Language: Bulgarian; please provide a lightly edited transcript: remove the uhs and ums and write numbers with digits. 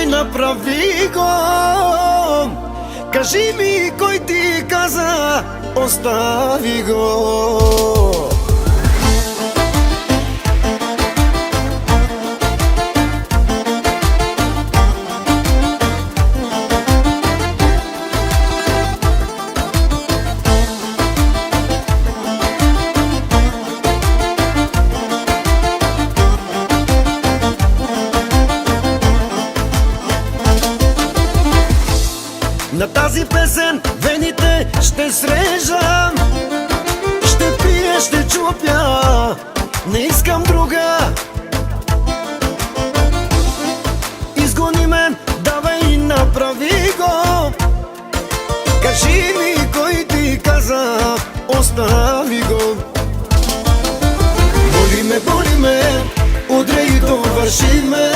направи го. Кажи ми, кой ти каза, остави го. На тази песен вените ще срежам, ще пия, ще чупя, не искам друга. Изгони мен, давай, направи го. Кажи ми, кой ти каза, остави го. Боли ме, удря и довърши ме.